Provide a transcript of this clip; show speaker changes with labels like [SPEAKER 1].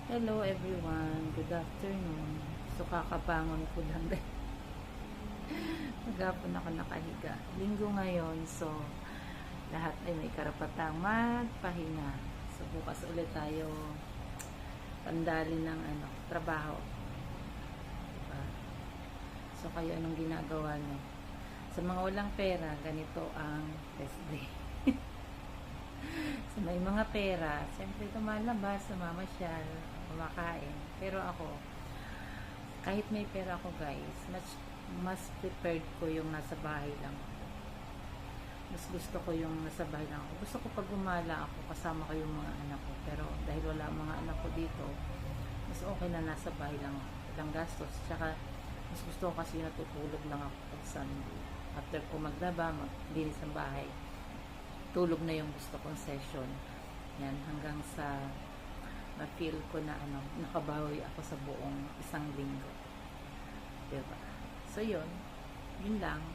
[SPEAKER 1] Hello everyone, good afternoon. So kakabangon ko lang din. Maghapon ako nakahiga. Linggo ngayon, so lahat ay may karapatang magpahinga. So bukas ulit tayo pandali ng trabaho. Diba? So kayo anong ginagawa nyo? Sa mga walang pera, ganito ang rest day. So, may mga pera, siyempre lumalabas, mamasyal, kumakain. Pero ako, kahit may pera ako guys, mas prepared ko yung nasa bahay lang ako. Mas gusto ko yung nasa bahay lang ako. Gusto ko pag gumala ako, kasama ko yung mga anak ko. Pero dahil wala mga anak ko dito, mas okay na nasa bahay lang ako. Walang gastos. Tsaka, mas gusto ko kasi natutulog lang ako pag Sunday. After ko maglaba, maglinis ng bahay, tulog na yung gusto kong session. Yan, hanggang sa ma-feel ko na nakabawi ako sa buong isang linggo. Diba? So, yun lang.